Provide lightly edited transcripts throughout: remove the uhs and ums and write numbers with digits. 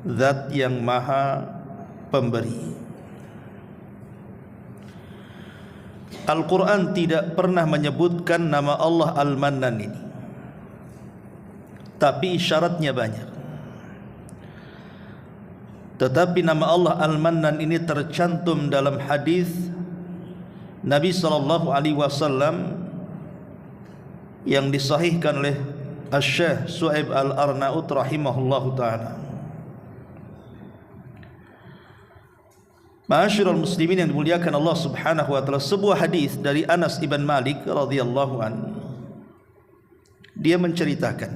Zat yang Maha Pemberi. Al-Quran tidak pernah menyebutkan nama Allah Al-Mannan ini, tapi isyaratnya banyak. Tetapi nama Allah Al-Mannan ini tercantum dalam hadis Nabi SAW yang disahihkan oleh Asy-Syaikh Su'aib Al-Arnaut rahimahullahu ta'ala. Ma'asyiral muslimin yang dimuliakan Allah Subhanahu wa taala, sebuah hadis dari Anas ibn Malik radhiyallahu an, dia menceritakan,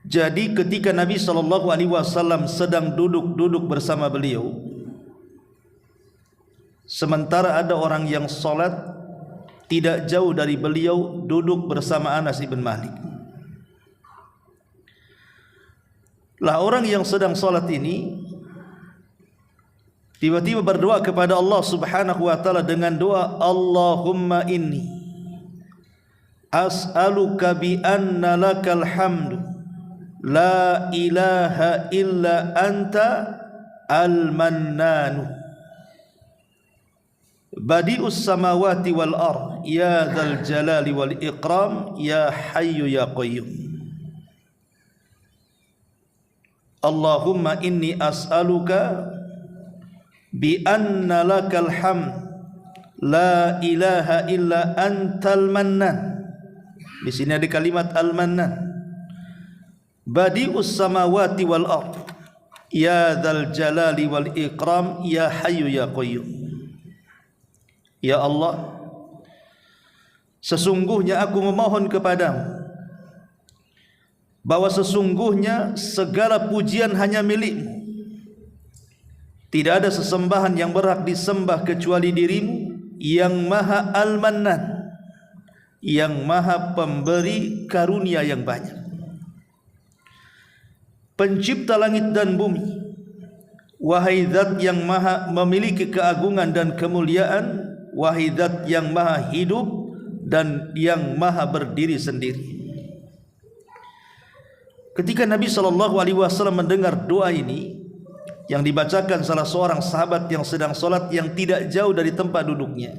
jadi ketika Nabi SAW sedang duduk bersama beliau, sementara ada orang yang salat tidak jauh dari beliau duduk bersama Anas ibn Malik. Lah orang yang sedang salat ini tiba-tiba berdoa kepada Allah Subhanahu wa taala dengan doa, Allahumma inni as'aluka bi anna lakal hamdu la ilaha illa anta al-mannanu badi'us samawati wal ard ya dzal jalali wal ikram ya hayyu ya qayyum. Allahumma inni as'aluka bi anna lakal hamd la ilaha illa antal mannan. Di sini ada kalimat al-mannan. Badi'us samawati wal ard ya dzal jalali wal ikram ya hayyu ya qayyum. Ya Allah, sesungguhnya aku memohon kepadamu bahwa sesungguhnya segala pujian hanya milik-Mu. Tidak ada sesembahan yang berhak disembah kecuali dirimu yang Maha Al-Mannan, yang Maha Pemberi karunia yang banyak, Pencipta langit dan bumi. Wahai Zat yang Maha memiliki keagungan dan kemuliaan, wahai Zat yang Maha hidup dan yang Maha berdiri sendiri. Ketika Nabi SAW mendengar doa ini yang dibacakan salah seorang sahabat yang sedang solat yang tidak jauh dari tempat duduknya,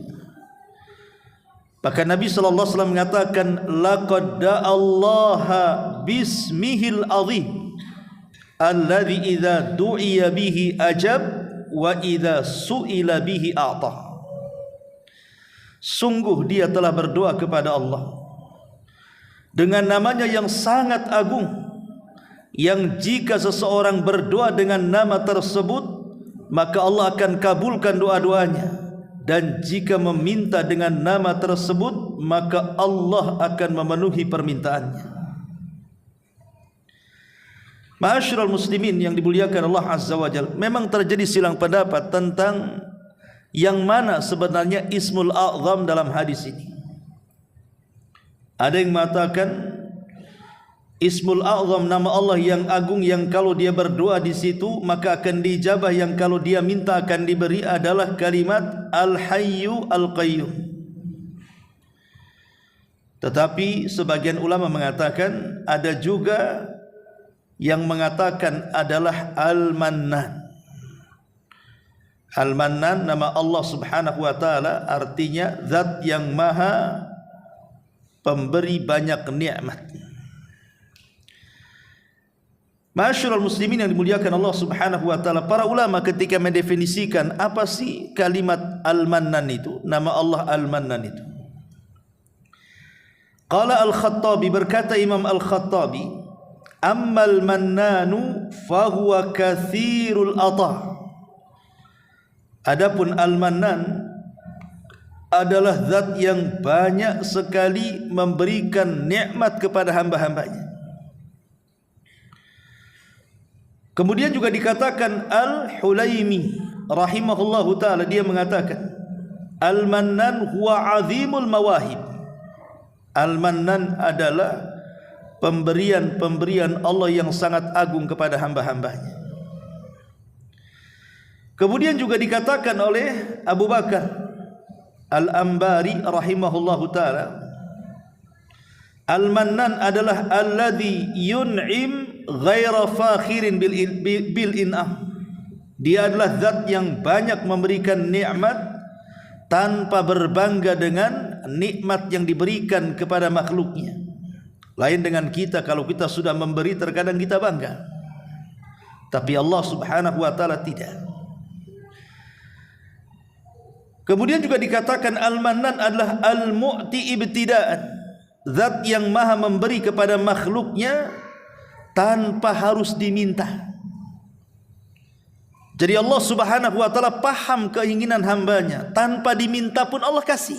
maka Nabi SAW mengatakan, laqad da'allaha bismihil azim alladhi idza du'iya bihi ajab wa idza su'ila bihi a'ta. Sungguh dia telah berdoa kepada Allah dengan namanya yang sangat agung, yang jika seseorang berdoa dengan nama tersebut maka Allah akan kabulkan doa-doanya, dan jika meminta dengan nama tersebut maka Allah akan memenuhi permintaannya. Ma'asyiral muslimin yang dimuliakan Allah Azza wa Jalla, memang terjadi silang pendapat tentang yang mana sebenarnya Ismul A'zam dalam hadis ini. Ada yang mengatakan Ismul A'zam, nama Allah yang agung, yang kalau dia berdoa di situ maka akan dijabah, yang kalau dia minta akan diberi, adalah kalimat Al-Hayyu Al-Qayyum. Tetapi sebagian ulama mengatakan ada juga yang mengatakan adalah Al-Mannan. Al-Mannan nama Allah Subhanahu wa taala, artinya Zat yang Maha Pemberi banyak nikmat. Ma'asyiral muslimin yang dimuliakan Allah Subhanahu wa taala, para ulama ketika mendefinisikan apa sih kalimat Al-Mannan itu, nama Allah Al-Mannan itu. Qala Al-Khattabi, berkata Imam Al-Khattabi, ammal mannanu fahuwa katsirul ata. Adapun Al-Mannan adalah zat yang banyak sekali memberikan nikmat kepada hamba-hambanya. Kemudian juga dikatakan Al-Hulaimi rahimahullahu ta'ala, dia mengatakan Al-Mannan huwa azimul mawahib. Al-Mannan adalah pemberian-pemberian Allah yang sangat agung kepada hamba-hambanya. Kemudian juga dikatakan oleh Abu Bakar Al-Ambari rahimahullahu ta'ala, Al-Mannan adalah alladhi yun'im ghaira fakhirin bil in'am. Dia adalah zat yang banyak memberikan nikmat tanpa berbangga dengan nikmat yang diberikan kepada makhluknya. Lain dengan kita, kalau kita sudah memberi terkadang kita bangga, tapi Allah subhanahu wa ta'ala tidak. Kemudian juga dikatakan Al-Mannan adalah Al-Mu'ti ibtida'an, zat yang maha memberi kepada makhluknya tanpa harus diminta. Jadi Allah subhanahu wa ta'ala paham keinginan hambanya, tanpa diminta pun Allah kasih.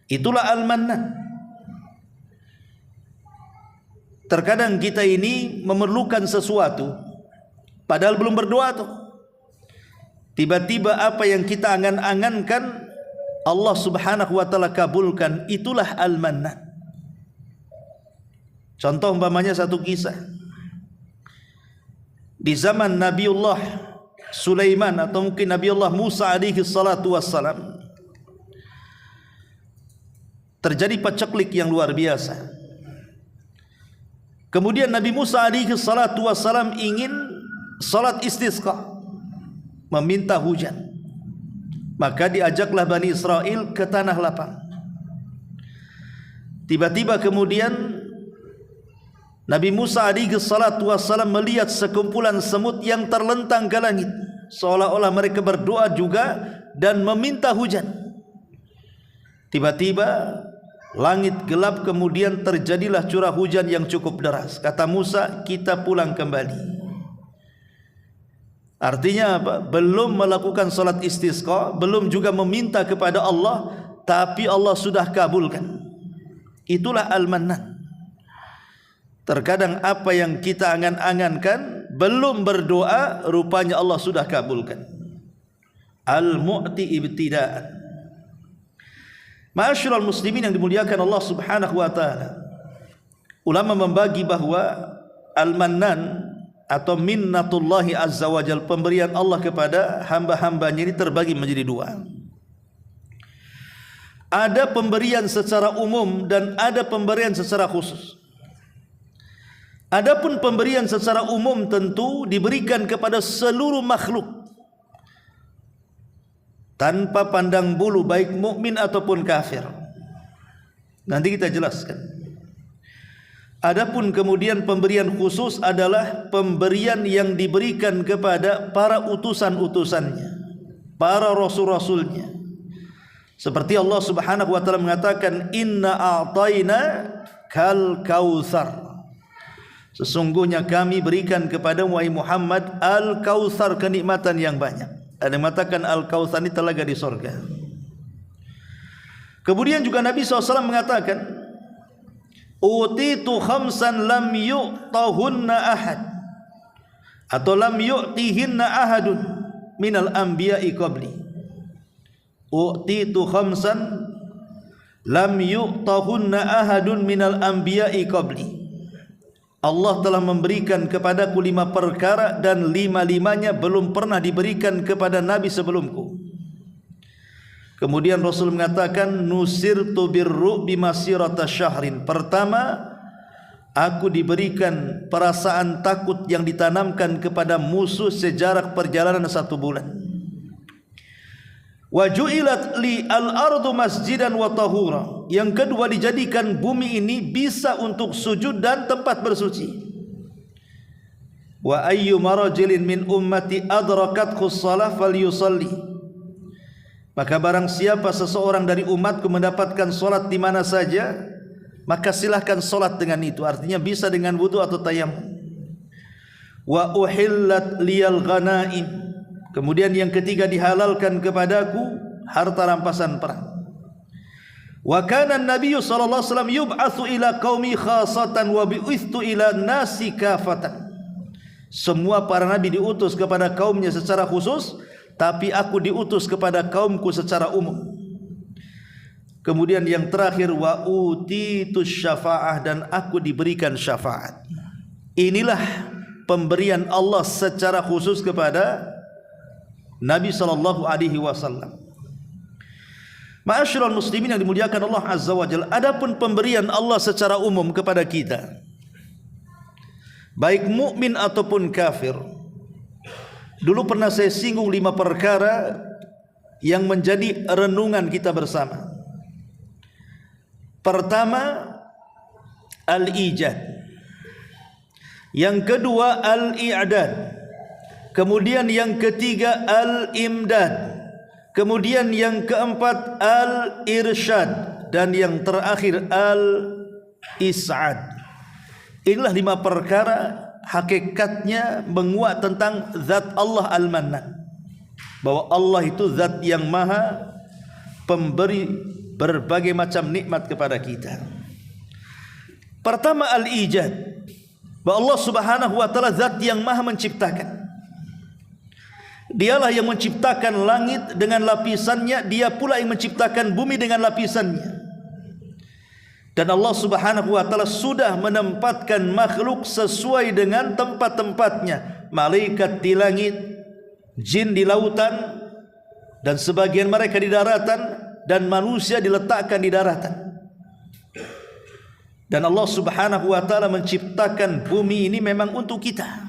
Itulah Al-Mannan. Terkadang kita ini memerlukan sesuatu, padahal belum berdoa tuh. Tiba-tiba apa yang kita angan-angankan Allah subhanahu wa ta'ala kabulkan. Itulah Al-Mannan. Contoh umpamanya satu kisah. Di zaman Nabiullah Sulaiman atau mungkin Nabiullah Musa alaihi salatu wassalam, terjadi paceklik yang luar biasa. Kemudian Nabi Musa alaihi salatu wassalam ingin salat istisqa, meminta hujan. Maka diajaklah Bani Israel ke tanah lapang. Tiba-tiba kemudian Nabi Musa alaihi salatu wassalam melihat sekumpulan semut yang terlentang ke langit, seolah-olah mereka berdoa juga dan meminta hujan. Tiba-tiba langit gelap, kemudian terjadilah curah hujan yang cukup deras. Kata Musa, kita pulang kembali. Artinya apa? Belum melakukan salat istisqa, belum juga meminta kepada Allah, tapi Allah sudah kabulkan. Itulah Al-Mannan. Terkadang apa yang kita angan-angankan, belum berdoa, rupanya Allah sudah kabulkan. Al-Mu'ti ibtida'an. Ma'asyiral muslimin yang dimuliakan Allah subhanahu wa ta'ala, ulama membagi bahwa Al-Mannan atau minnatullahi azza wa jal, pemberian Allah kepada hamba-hambanya ini terbagi menjadi dua. Ada pemberian secara umum dan ada pemberian secara khusus. Adapun pemberian secara umum tentu diberikan kepada seluruh makhluk tanpa pandang bulu, baik mukmin ataupun kafir. Nanti kita jelaskan. Adapun kemudian pemberian khusus adalah pemberian yang diberikan kepada para utusan-utusannya, para rasul-rasulnya. Seperti Allah subhanahu wa ta'ala mengatakan, Inna a'tayna kal kautsar. Sesungguhnya kami berikan kepada wahai Muhammad al-kautsar, kenikmatan yang banyak. Ada yang mengatakan al-kautsar ini telaga di sorga. Kemudian juga Nabi SAW mengatakan, utitu khamsan lam yu'tahunna ahad, atau lam yu'tihinna ahadun minal anbiya'i qabli. Utitu khamsan lam yu'tahunna ahadun minal anbiya'i qabli. Allah telah memberikan kepadaku 5 perkara dan 5-5-nya belum pernah diberikan kepada nabi sebelumku. Kemudian Rasul mengatakan, nusirtu birru bimasirata syahrin. Pertama, aku diberikan perasaan takut yang ditanamkan kepada musuh sejarak perjalanan 1 bulan. Wa ju'ilat li al-ardu masjidan wa tahura. Yang kedua, dijadikan bumi ini bisa untuk sujud dan tempat bersuci. Wa ayyu marajilin min ummati adrakathu shalah falyusalli. Maka barang siapa seseorang dari umatku mendapatkan solat di mana saja, maka silahkan solat dengan itu. Artinya bisa dengan wudu atau tayammum. Wa uhillat liyal ghanaim. Kemudian yang ketiga, dihalalkan kepadaku harta rampasan perang. Wa kana an-nabiy sallallahu alaihi wasallam yub'atsu ila qaumi khassatan wa bi'ithu ila nasi kafatan. Semua para nabi diutus kepada kaumnya secara khusus, tapi aku diutus kepada kaumku secara umum. Kemudian yang terakhir, wa utitu syafa'ah, dan aku diberikan syafaat. Inilah pemberian Allah secara khusus kepada Nabi sallallahu alaihi wasallam. Ma'asyiral muslimin yang dimuliakan Allah azza wa jalla, adapun pemberian Allah secara umum kepada kita, baik mukmin ataupun kafir. Dulu pernah saya singgung 5 perkara yang menjadi renungan kita bersama. Pertama, al-ijad. Yang kedua, al-i'dad. Kemudian yang ketiga, al-imdad. Kemudian yang keempat, al-irsyad. Dan yang terakhir, al-is'ad. Inilah 5 perkara hakikatnya menguat tentang zat Allah al-Mannan, bahwa Allah itu zat yang maha pemberi berbagai macam nikmat kepada kita. Pertama, al-ijad, bahwa Allah Subhanahu wa taala zat yang maha menciptakan. Dialah yang menciptakan langit dengan lapisannya, dia pula yang menciptakan bumi dengan lapisannya. Dan Allah Subhanahu wa taala sudah menempatkan makhluk sesuai dengan tempat-tempatnya. Malaikat di langit, jin di lautan, dan sebagian mereka di daratan, dan manusia diletakkan di daratan. Dan Allah Subhanahu wa taala menciptakan bumi ini memang untuk kita.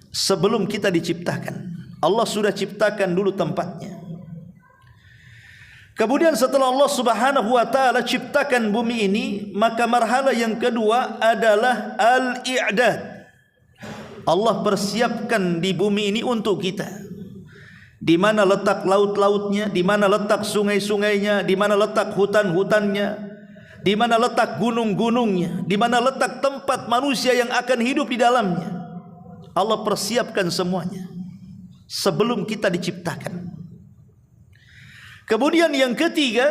Sebelum kita diciptakan, Allah sudah ciptakan dulu tempatnya. Kemudian setelah Allah Subhanahu wa taala ciptakan bumi ini, maka marhala yang kedua adalah al-i'dad. Allah persiapkan di bumi ini untuk kita. Di mana letak laut-lautnya, di mana letak sungai-sungainya, di mana letak hutan-hutannya, di mana letak gunung-gunungnya, di mana letak tempat manusia yang akan hidup di dalamnya. Allah persiapkan semuanya sebelum kita diciptakan. Kemudian yang ketiga,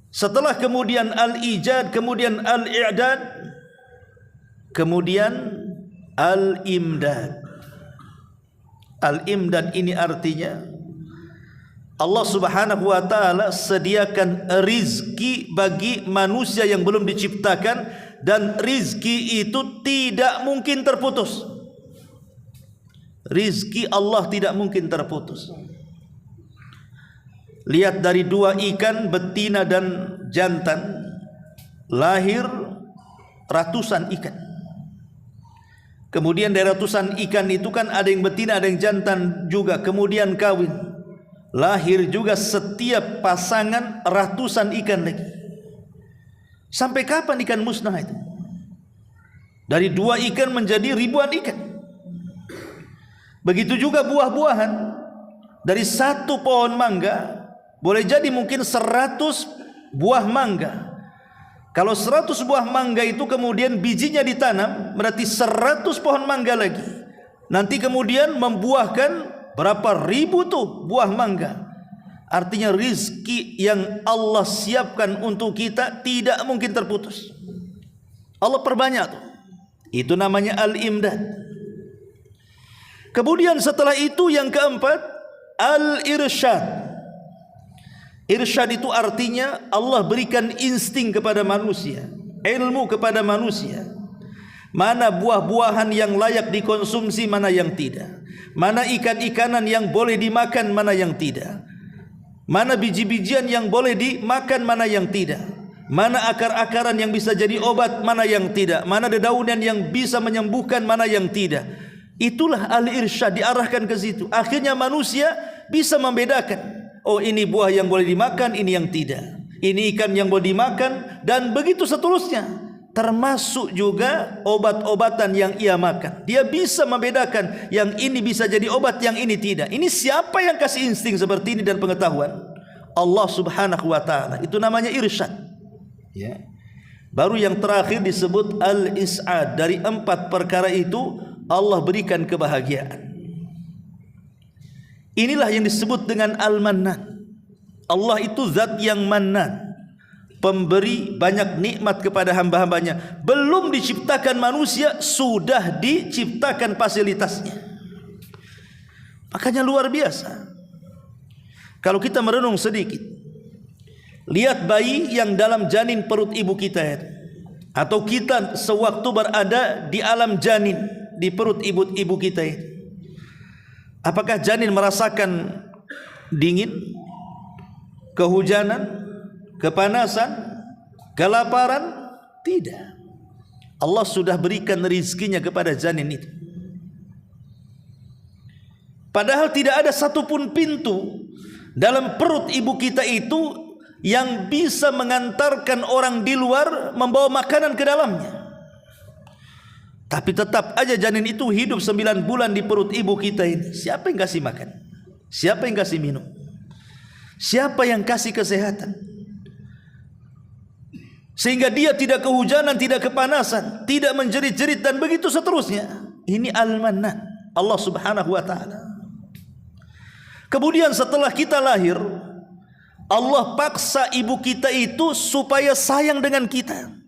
setelah kemudian al-ijad, kemudian al-i'dad, kemudian al-imdad. Al-imdad ini artinya Allah Subhanahu wa taala sediakan rizki bagi manusia yang belum diciptakan, dan rizki itu tidak mungkin terputus. Rizki Allah tidak mungkin terputus. Lihat dari 2 ikan, betina dan jantan, lahir ratusan ikan. Kemudian dari ratusan ikan itu kan ada yang betina, ada yang jantan juga. Kemudian kawin, lahir juga setiap pasangan ratusan ikan lagi. Sampai kapan ikan musnah itu? Dari 2 ikan menjadi ribuan ikan. Begitu juga buah-buahan. Dari 1 pohon mangga boleh jadi mungkin 100 buah mangga. Kalau 100 buah mangga itu kemudian bijinya ditanam, berarti 100 pohon mangga lagi. Nanti kemudian membuahkan berapa ribu tuh buah mangga. Artinya rizki yang Allah siapkan untuk kita tidak mungkin terputus. Allah perbanyak tuh. Itu namanya al-imdad. Kemudian setelah itu yang keempat, al-irsyad. Irsyad itu artinya Allah berikan insting kepada manusia, ilmu kepada manusia. Mana buah-buahan yang layak dikonsumsi, mana yang tidak. Mana ikan-ikanan yang boleh dimakan, mana yang tidak. Mana biji-bijian yang boleh dimakan, mana yang tidak. Mana akar-akaran yang bisa jadi obat, mana yang tidak. Mana dedaunan yang bisa menyembuhkan, mana yang tidak. Itulah al-irsyad, diarahkan ke situ. Akhirnya manusia bisa membedakan. Oh, ini buah yang boleh dimakan, ini yang tidak. Ini ikan yang boleh dimakan, dan begitu seterusnya. Termasuk juga obat-obatan yang ia makan. Dia bisa membedakan yang ini bisa jadi obat, yang ini tidak. Ini siapa yang kasih insting seperti ini dan pengetahuan? Allah Subhanahu wa taala. Itu namanya irsyad. Ya. Baru yang terakhir disebut al-is'ad. Dari 4 perkara itu Allah berikan kebahagiaan. Inilah yang disebut dengan al-mannan. Allah itu zat yang mannan, pemberi banyak nikmat kepada hamba-hambanya. Belum diciptakan manusia, sudah diciptakan fasilitasnya. Makanya luar biasa. Kalau kita merenung sedikit, lihat bayi yang dalam janin perut ibu kita, atau kita sewaktu berada di alam janin, di perut ibu kita. Apakah janin merasakan dingin, kehujanan, kepanasan, kelaparan? Tidak. Allah sudah berikan rizkinya kepada janin itu. Padahal tidak ada satupun pintu dalam perut ibu kita itu yang bisa mengantarkan orang di luar membawa makanan ke dalamnya. Tapi tetap aja janin itu hidup 9 bulan di perut ibu kita ini. Siapa yang kasih makan? Siapa yang kasih minum? Siapa yang kasih kesehatan? Sehingga dia tidak kehujanan, tidak kepanasan, tidak menjerit-jerit dan begitu seterusnya. Ini Al-Mannan, Allah Subhanahu wa taala. Kemudian setelah kita lahir, Allah paksa ibu kita itu supaya sayang dengan kita.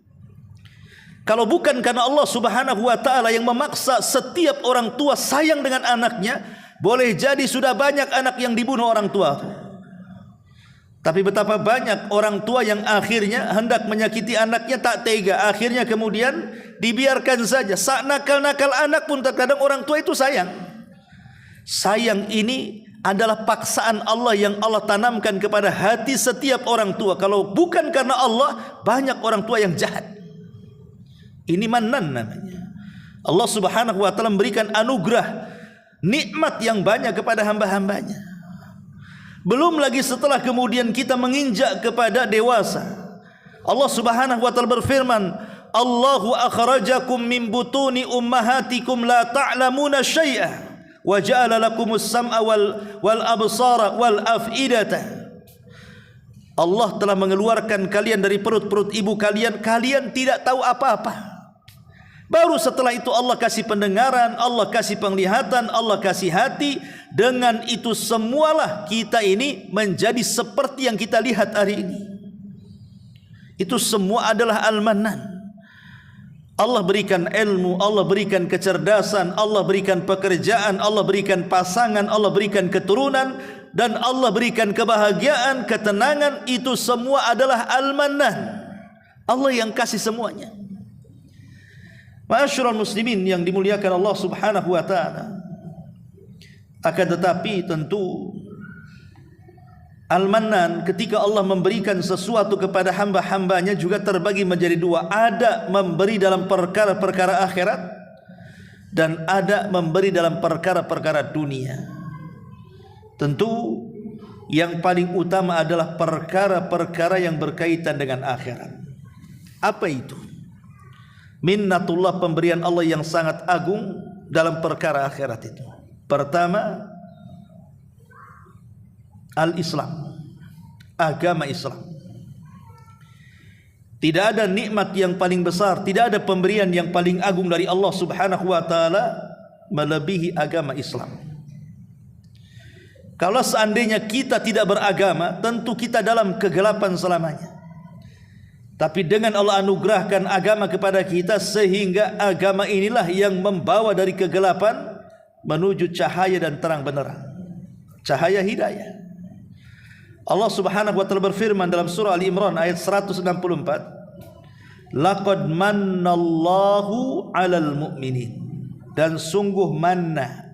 Kalau bukan karena Allah Subhanahu wa taala yang memaksa setiap orang tua sayang dengan anaknya, boleh jadi sudah banyak anak yang dibunuh orang tua. Tapi betapa banyak orang tua yang akhirnya hendak menyakiti anaknya tak tega, akhirnya kemudian dibiarkan saja. Sak nakal-nakal anak pun terkadang orang tua itu sayang. Sayang ini adalah paksaan Allah yang Allah tanamkan kepada hati setiap orang tua. Kalau bukan karena Allah, banyak orang tua yang jahat. Ini Mannan namanya. Allah Subhanahu wa taala memberikan anugerah, nikmat yang banyak kepada hamba-hambanya. Belum lagi setelah kemudian kita menginjak kepada dewasa. Allah Subhanahu wa taala berfirman, Allahu akhrajakum min butuni ummahatikum la ta'lamuna syai'a wa ja'ala lakumus sam'a wal absara wal af'idata. Allah telah mengeluarkan kalian dari perut-perut ibu kalian, kalian tidak tahu apa-apa. Baru setelah itu Allah kasih pendengaran, Allah kasih penglihatan, Allah kasih hati. Dengan itu semualah kita ini menjadi seperti yang kita lihat hari ini. Itu semua adalah Al-Mannan. Allah berikan ilmu, Allah berikan kecerdasan, Allah berikan pekerjaan, Allah berikan pasangan, Allah berikan keturunan, dan Allah berikan kebahagiaan, ketenangan. Itu semua adalah Al-Mannan. Allah yang kasih semuanya. Ma'asyiral muslimin yang dimuliakan Allah Subhanahu wa taala. Akan tetapi tentu Al-Mannan ketika Allah memberikan sesuatu kepada hamba-hambanya juga terbagi menjadi dua. Ada memberi dalam perkara-perkara akhirat dan ada memberi dalam perkara-perkara dunia. Tentu yang paling utama adalah perkara-perkara yang berkaitan dengan akhirat. Apa itu? Minnatullah, pemberian Allah yang sangat agung dalam perkara akhirat itu. Pertama, Al-Islam, agama Islam. Tidak ada nikmat yang paling besar, tidak ada pemberian yang paling agung dari Allah Subhanahu wa taala melebihi agama Islam. Kalau seandainya kita tidak beragama, tentu kita dalam kegelapan selamanya. Tapi dengan Allah anugerahkan agama kepada kita, sehingga agama inilah yang membawa dari kegelapan menuju cahaya dan terang benerang, cahaya hidayah. Allah Subhanahu wa taala berfirman dalam surah Ali Imran ayat 164, laqad mannallahu 'alal mu'minin. Dan sungguh manna.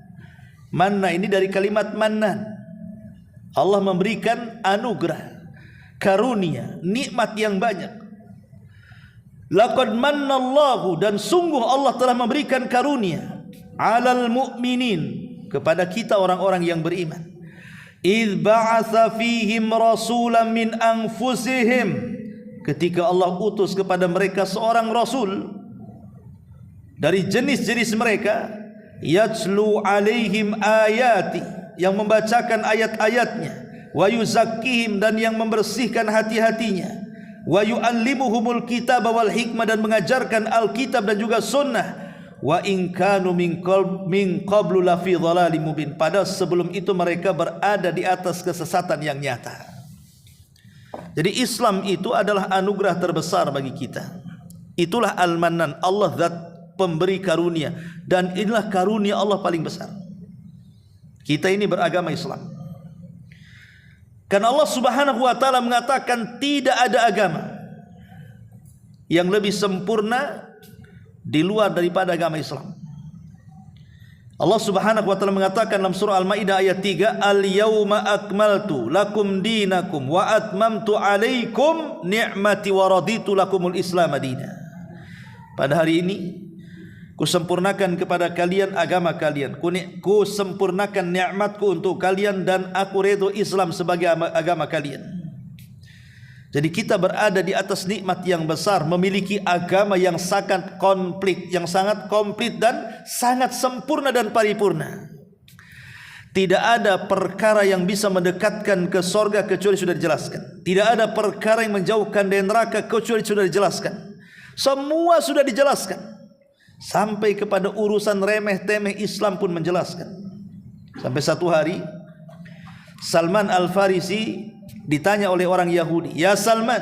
Manna ini dari kalimat mannan. Allah memberikan anugerah, karunia, nikmat yang banyak. Laqad mannallahu, dan sungguh Allah telah memberikan karunia, 'alal mu'minin, kepada kita orang-orang yang beriman. Idz ba'atsa fihim rasulan min anfusihim, ketika Allah utus kepada mereka seorang rasul dari jenis-jenis mereka, yatslu alaihim ayati, yang membacakan ayat-ayatnya, wa yuzakkihim, dan yang membersihkan hati-hatinya, wa yu'allimuhumul kitab wal hikmah, dan mengajarkan Alkitab dan juga sunnah. Wa in kanu min qablu la fi dhalalim mubin, padahal sebelum itu mereka berada di atas kesesatan yang nyata. Jadi Islam itu adalah anugerah terbesar bagi kita. Itulah Al-Mannan, Allah zat pemberi karunia, dan inilah karunia Allah paling besar. Kita ini beragama Islam. Karena Allah Subhanahu wa taala mengatakan tidak ada agama yang lebih sempurna di luar daripada agama Islam. Allah Subhanahu wa taala mengatakan dalam surah Al-Maidah ayat 3, al-yauma akmaltu lakum dinakum wa atmamtu alaikum ni'mati wa raditu lakumul Islam madina. pada hari ini kusempurnakan kepada kalian agama kalian, kusempurnakan nikmatku untuk kalian, dan aku redha Islam sebagai agama kalian. Jadi kita berada di atas nikmat yang besar, memiliki agama yang sangat komplit, dan sangat sempurna dan paripurna. Tidak ada perkara yang bisa mendekatkan ke sorga kecuali sudah dijelaskan. Tidak ada perkara yang menjauhkan dari neraka kecuali sudah dijelaskan. Semua sudah dijelaskan. Sampai kepada urusan remeh-temeh Islam pun menjelaskan. Sampai satu hari Salman Al-Farisi ditanya oleh orang Yahudi, "Ya Salman,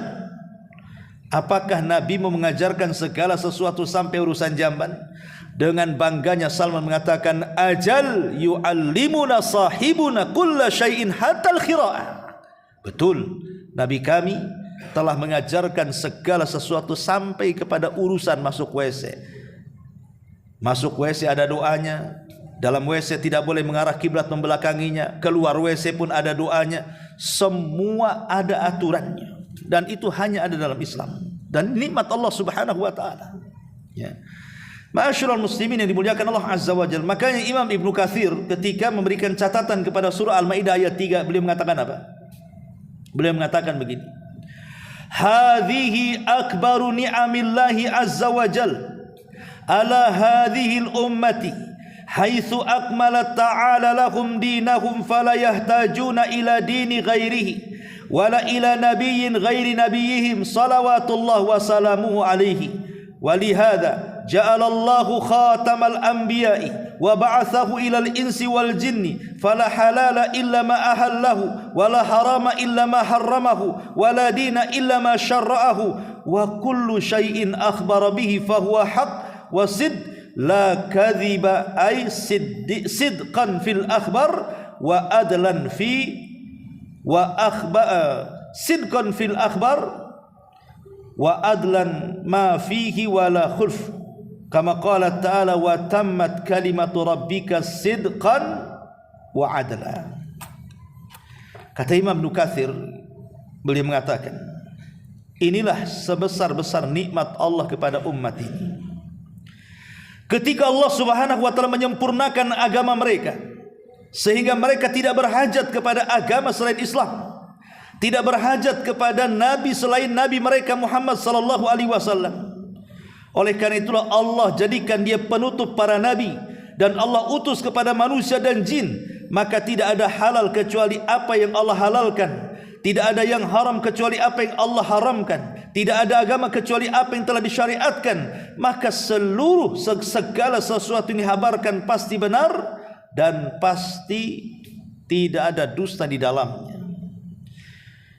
apakah Nabi mau mengajarkan segala sesuatu sampai urusan jamban?" Dengan bangganya Salman mengatakan, "Ajal yu'allimuna sahibuna kulla syai'in hatta al-khira'ah." Betul, Nabi kami telah mengajarkan segala sesuatu sampai kepada urusan masuk WC. Masuk WC ada doanya. Dalam WC tidak boleh mengarah kiblat membelakanginya. Keluar WC pun ada doanya. Semua ada aturannya. Dan itu hanya ada dalam Islam. Dan nikmat Allah subhanahu wa ta'ala. Ya. Ma'asyiral muslimin yang dimuliakan Allah azza wa jalla. Makanya Imam Ibnu Katsir ketika memberikan catatan kepada surah Al-Maidah ayat 3, beliau mengatakan apa? Beliau mengatakan begini. Hadhihi akbaru ni'amillahi azza wa jalla ala hadhihi al-ummati haitsu akmala ta'ala lahum dinahum fala yahtajuna ila dini ghairihi wala ila nabiyyin ghairi nabiyyihim salawatullah wa salamuhu alaihi walihada ja'alallahu khatamal anbiya'i wa ba'athahu ilal insi wal jinni fala halala illa ma ahallahu wala harama illa ma harramahu wala dina illa ma syarra'ahu wa kullu syai'in akhbara bihi fahuwa haqq wa sid la kadhiba ay sidqan fil akhbar wa adlan fi wa sidqan fil akhbar wa adlan ma fihi wala khulf kama qala ta'ala wa tammat kalimatu rabbika sidqan wa adla. Kata Imam Ibnu Katsir, beliau mengatakan, inilah sebesar-besar nikmat Allah kepada umat ini. Ketika Allah subhanahu wa ta'ala menyempurnakan agama mereka, sehingga mereka tidak berhajat kepada agama selain Islam, tidak berhajat kepada nabi selain nabi mereka Muhammad sallallahu alaihi wasallam. Oleh karena itulah Allah jadikan dia penutup para nabi, dan Allah utus kepada manusia dan jin. Maka tidak ada halal kecuali apa yang Allah halalkan, tidak ada yang haram kecuali apa yang Allah haramkan, tidak ada agama kecuali apa yang telah disyariatkan. Maka segala sesuatu ini habarkan pasti benar dan pasti tidak ada dusta di dalamnya.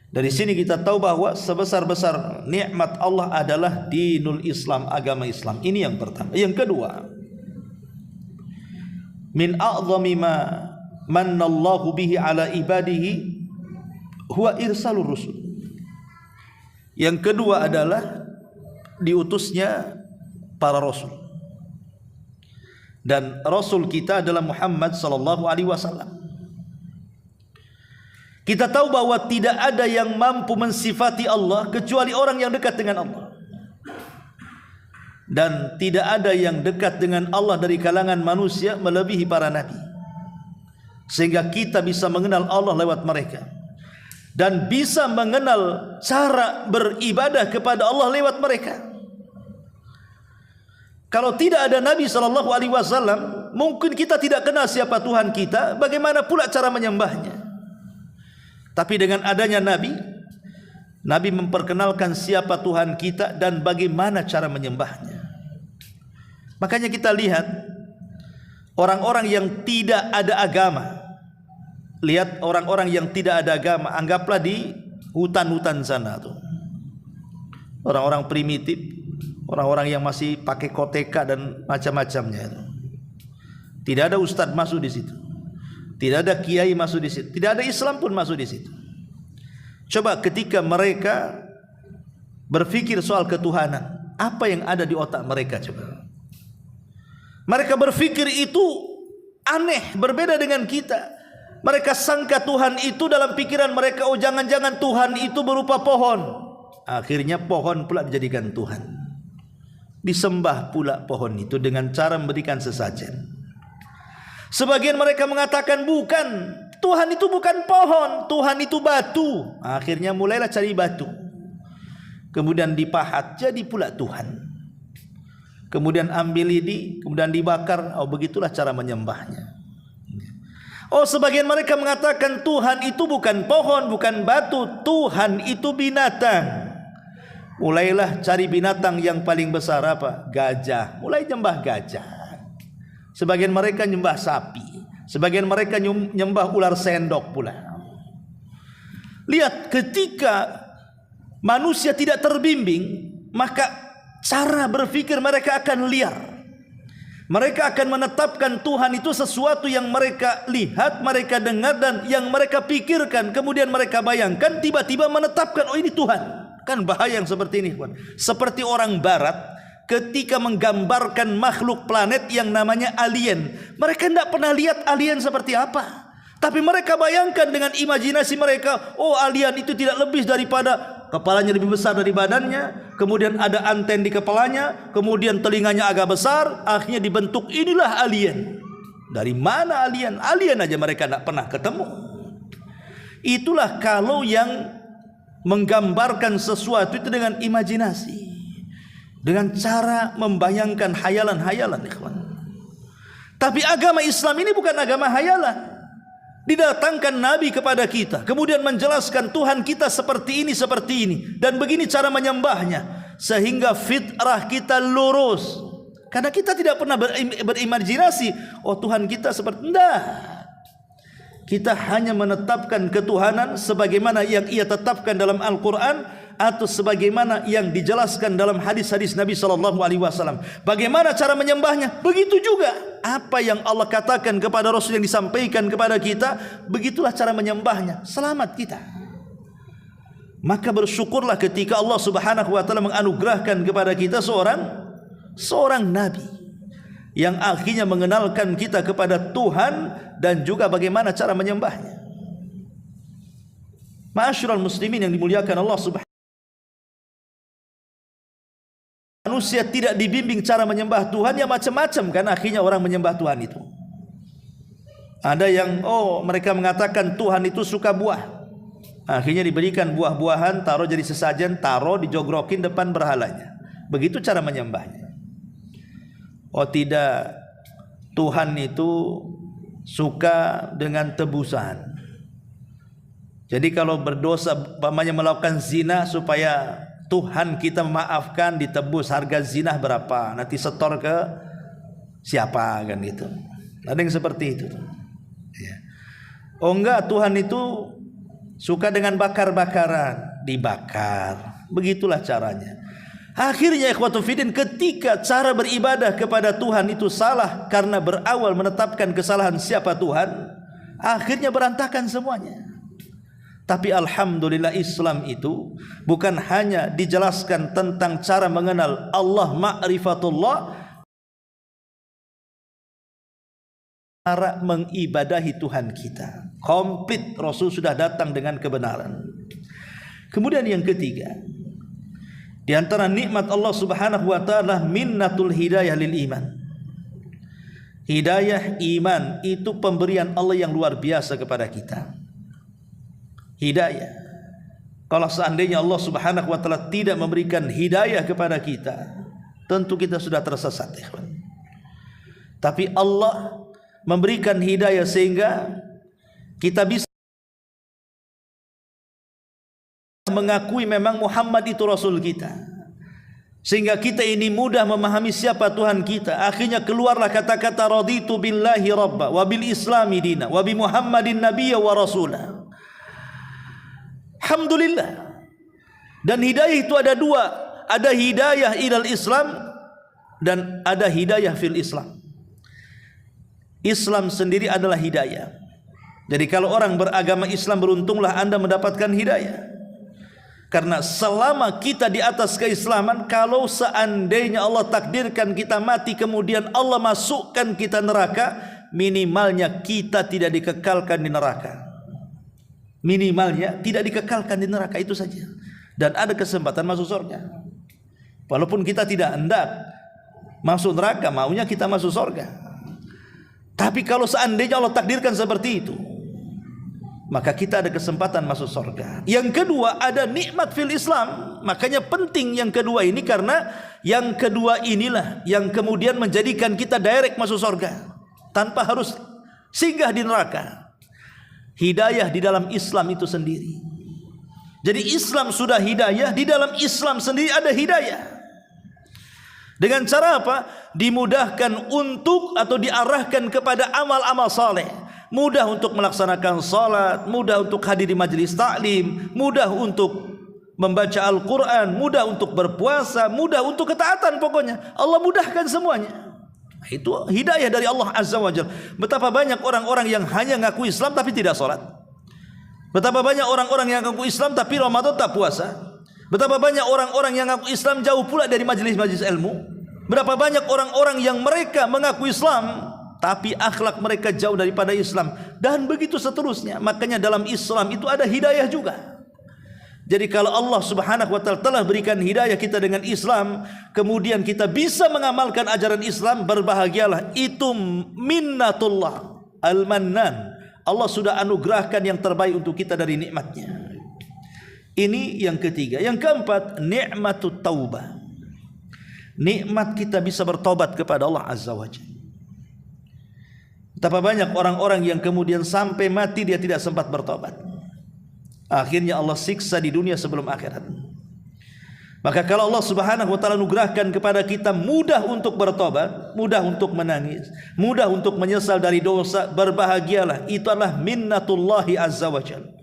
Dari sini kita tahu bahwa sebesar-besar nikmat Allah adalah dinul Islam, agama Islam. Ini yang pertama. Yang kedua, min a'zami ma mannallahu bihi ala ibadihi huwa irsalur rusul. Yang kedua adalah diutusnya para rasul. Dan rasul kita adalah Muhammad sallallahu alaihi wasallam. Kita tahu bahwa tidak ada yang mampu mensifati Allah kecuali orang yang dekat dengan Allah. Dan tidak ada yang dekat dengan Allah dari kalangan manusia melebihi para nabi. Sehingga kita bisa mengenal Allah lewat mereka. Dan bisa mengenal cara beribadah kepada Allah lewat mereka. Kalau tidak ada Nabi SAW, mungkin kita tidak kenal siapa Tuhan kita, bagaimana pula cara menyembahnya. Tapi dengan adanya Nabi, Nabi memperkenalkan siapa Tuhan kita dan bagaimana cara menyembahnya. Makanya kita lihat orang-orang yang tidak ada agama. Lihat orang-orang yang tidak ada agama, anggaplah di hutan-hutan sana tuh. Orang-orang primitif, orang-orang yang masih pakai koteka dan macam-macamnya itu. Tidak ada ustadz masuk di situ. Tidak ada kiai masuk di situ. Tidak ada Islam pun masuk di situ. Coba ketika mereka berpikir soal ketuhanan, apa yang ada di otak mereka coba? Mereka berpikir itu aneh, berbeda dengan kita. Mereka sangka Tuhan itu dalam pikiran mereka, oh jangan-jangan Tuhan itu berupa pohon. Akhirnya pohon pula dijadikan Tuhan. disembah pula pohon itu dengan cara memberikan sesajen. Sebagian mereka mengatakan bukan, Tuhan itu bukan pohon, Tuhan itu batu. Akhirnya mulailah cari batu, kemudian dipahat jadi pula Tuhan. Kemudian ambil lidi, kemudian dibakar. Oh, begitulah cara menyembahnya. Oh, sebagian mereka mengatakan Tuhan itu bukan pohon, bukan batu, Tuhan itu binatang. Mulailah cari binatang yang paling besar apa? Gajah. Mulai nyembah gajah. Sebagian mereka nyembah sapi, sebagian mereka nyembah ular sendok pula. Lihat, ketika manusia tidak terbimbing, maka cara berpikir mereka akan liar. Mereka akan menetapkan Tuhan itu sesuatu yang mereka lihat, mereka dengar, dan yang mereka pikirkan. Kemudian mereka bayangkan, tiba-tiba menetapkan, oh ini Tuhan. Kan bahaya yang seperti ini, kawan. Seperti orang barat ketika menggambarkan makhluk planet yang namanya alien. Mereka tidak pernah lihat alien seperti apa, tapi mereka bayangkan dengan imajinasi mereka, oh alien itu tidak lebih daripada kepalanya lebih besar dari badannya, kemudian ada anten di kepalanya, kemudian telinganya agak besar, akhirnya dibentuk, inilah alien. Dari mana alien? Alien aja mereka tidak pernah ketemu. Itulah kalau yang menggambarkan sesuatu itu dengan imajinasi, dengan cara membayangkan hayalan-hayalan, ikhwan. Tapi agama Islam ini bukan agama hayalan. Didatangkan Nabi kepada kita, kemudian menjelaskan Tuhan kita seperti ini, dan begini cara menyembahnya, sehingga fitrah kita lurus. Karena kita tidak pernah berimajinasi, oh Tuhan kita seperti, enggak. Kita hanya menetapkan ketuhanan sebagaimana yang ia tetapkan dalam Al-Quran, atau sebagaimana yang dijelaskan dalam hadis-hadis Nabi SAW. Bagaimana cara menyembahnya? Begitu juga apa yang Allah katakan kepada Rasul yang disampaikan kepada kita, begitulah cara menyembahnya. Selamat kita. Maka bersyukurlah ketika Allah Subhanahu wa taala menganugerahkan kepada kita seorang nabi yang akhirnya mengenalkan kita kepada Tuhan dan juga bagaimana cara menyembahnya. Ma'asyiral muslimin yang dimuliakan Allah Subhanahu. Manusia tidak dibimbing cara menyembah Tuhan, ya macam-macam kan akhirnya orang menyembah Tuhan itu. Ada yang mereka mengatakan Tuhan itu suka buah. Akhirnya diberikan buah-buahan, taruh jadi sesajen, taruh dijogrokin depan berhalanya. Begitu cara menyembahnya. Oh tidak, Tuhan itu suka dengan tebusan. Jadi kalau berdosa, umpamanya melakukan zina, supaya Tuhan kita memaafkan, ditebus harga zina berapa, nanti setor ke siapa kan gitu. Ada yang seperti itu. Ya. Oh enggak, Tuhan itu suka dengan bakar-bakaran, dibakar. Begitulah caranya. Akhirnya ikhwatu fiddin, ketika cara beribadah kepada Tuhan itu salah karena berawal menetapkan kesalahan siapa Tuhan, akhirnya berantakan semuanya. Tapi alhamdulillah Islam itu bukan hanya dijelaskan tentang cara mengenal Allah, ma'rifatullah, cara mengibadahi Tuhan kita. Komplit, Rasul sudah datang dengan kebenaran. Kemudian yang ketiga, di antara nikmat Allah Subhanahu wa taala minnatul hidayah lil iman. Hidayah iman itu pemberian Allah yang luar biasa kepada kita. Hidayah. Kalau seandainya Allah Subhanahu wa taala tidak memberikan hidayah kepada kita, tentu kita sudah tersesat, ikhwan. Tapi Allah memberikan hidayah sehingga kita bisa mengakui memang Muhammad itu Rasul kita, sehingga kita ini mudah memahami siapa Tuhan kita. Akhirnya keluarlah kata-kata raditu billahi rabba wa bil islami dina wa bi Muhammadin nabiyya wa rasulah. Alhamdulillah. Dan hidayah itu ada dua, ada hidayah ilal Islam dan ada hidayah fil Islam. Islam sendiri adalah hidayah. Jadi kalau orang beragama Islam, beruntunglah Anda mendapatkan hidayah. Karena selama kita di atas keislaman, kalau seandainya Allah takdirkan kita mati, kemudian Allah masukkan kita neraka, minimalnya kita tidak dikekalkan di neraka. Minimalnya tidak dikekalkan di neraka, itu saja. Dan ada kesempatan masuk surga. Walaupun kita tidak hendak, masuk neraka, maunya kita masuk surga. Tapi kalau seandainya Allah takdirkan seperti itu, maka kita ada kesempatan masuk surga. Yang kedua, ada nikmat fil Islam. Makanya penting yang kedua ini, karena yang kedua inilah yang kemudian menjadikan kita direct masuk surga tanpa harus singgah di neraka. Hidayah di dalam Islam itu sendiri. Jadi Islam sudah hidayah, di dalam Islam sendiri ada hidayah. Dengan cara apa? Dimudahkan untuk atau diarahkan kepada amal-amal saleh. Mudah untuk melaksanakan salat, mudah untuk hadir di majelis taklim, mudah untuk membaca Al-Quran, mudah untuk berpuasa, mudah untuk ketaatan. Pokoknya Allah mudahkan semuanya. Itu hidayah dari Allah Azza wa Jalla. Betapa banyak orang-orang yang hanya ngaku Islam tapi tidak salat. Betapa banyak orang-orang yang ngaku Islam tapi Ramadan tak puasa. Betapa banyak orang-orang yang mengaku Islam jauh pula dari majelis-majelis ilmu. Berapa banyak orang-orang yang mereka mengaku Islam tapi akhlak mereka jauh daripada Islam. Dan begitu seterusnya. Makanya dalam Islam itu ada hidayah juga. Jadi kalau Allah subhanahu wa ta'ala telah berikan hidayah kita dengan Islam, kemudian kita bisa mengamalkan ajaran Islam, berbahagialah. Itu minnatullah al-mannan. Allah sudah anugerahkan yang terbaik untuk kita dari nikmatnya. Ini yang ketiga. Yang keempat, nikmatut taubah. Nikmat kita bisa bertobat kepada Allah Azza wa Jalla. Betapa banyak orang-orang yang kemudian sampai mati dia tidak sempat bertobat. Akhirnya Allah siksa di dunia sebelum akhirat. Maka kalau Allah subhanahu wa ta'ala anugerahkan kepada kita mudah untuk bertobat, mudah untuk menangis, mudah untuk menyesal dari dosa, berbahagialah. Itu adalah minnatullahi azza wa jalla.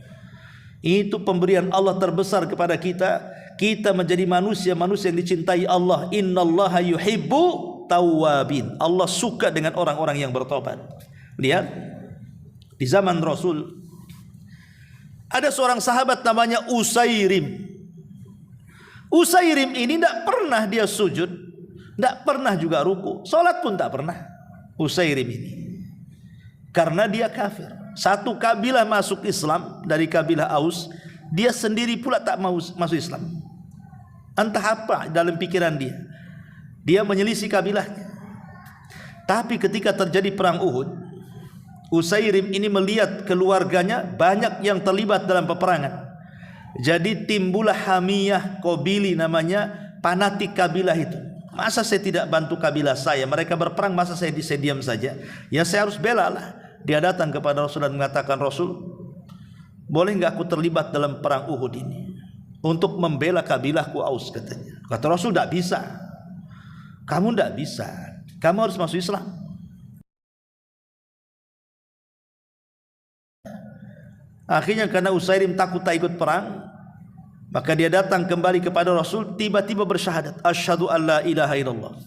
Itu pemberian Allah terbesar kepada kita. Kita menjadi manusia-manusia yang dicintai Allah. Innallaha yuhibbu tawwabin. Allah suka dengan orang-orang yang bertobat. Lihat, di zaman Rasul ada seorang sahabat namanya Usairim. Usairim ini tidak pernah dia sujud, tidak pernah juga ruku, salat pun tak pernah. Usairim ini karena dia kafir. Satu kabilah masuk Islam dari kabilah Aus, dia sendiri pula tak mau masuk Islam. Entah apa dalam pikiran dia, dia menyelisih kabilahnya. Tapi ketika terjadi perang Uhud, Usairim ini melihat keluarganya banyak yang terlibat dalam peperangan. Jadi timbullah hamiyah qabili, namanya fanatik kabilah itu. Masa saya tidak bantu kabilah saya? Mereka berperang, masa saya diam saja? Ya saya harus bela lah. Dia datang kepada Rasul dan mengatakan, Rasul, boleh enggak aku terlibat dalam perang Uhud ini untuk membela kabilahku Aus, katanya. Kata Rasul, tidak bisa. Kamu tidak bisa. Kamu harus masuk Islam. Akhirnya karena Usairim takut tak ikut perang, maka dia datang kembali kepada Rasul, tiba-tiba bersyahadat, asyhadu an la ilaha illallah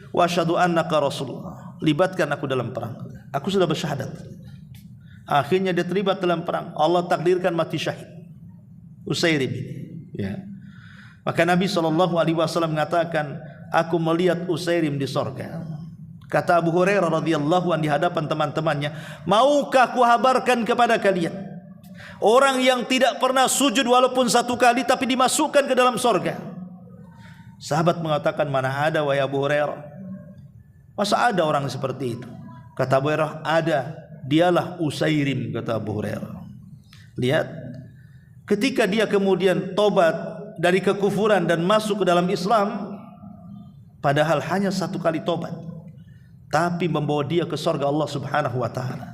wa asyhadu annaka rasulullah. Libatkan aku dalam perang. Aku sudah bersyahadat. Akhirnya dia terlibat dalam perang. Allah takdirkan mati syahid. Usairim ini. Ya. Maka Nabi SAW mengatakan, aku melihat Usairim di sorga. Kata Abu Hurairah radhiyallahu anhu di hadapan teman-temannya, maukah aku habarkan kepada kalian orang yang tidak pernah sujud walaupun satu kali tapi dimasukkan ke dalam sorga? Sahabat mengatakan, mana ada wahai Abu Hurairah. Masa ada orang seperti itu? Kata Abu Hurairah, ada. Dialah Usairim, kata Abu Hurairah. Lihat, ketika dia kemudian tobat dari kekufuran dan masuk ke dalam Islam, padahal hanya satu kali tobat, tapi membawa dia ke surga Allah Subhanahu wa taala.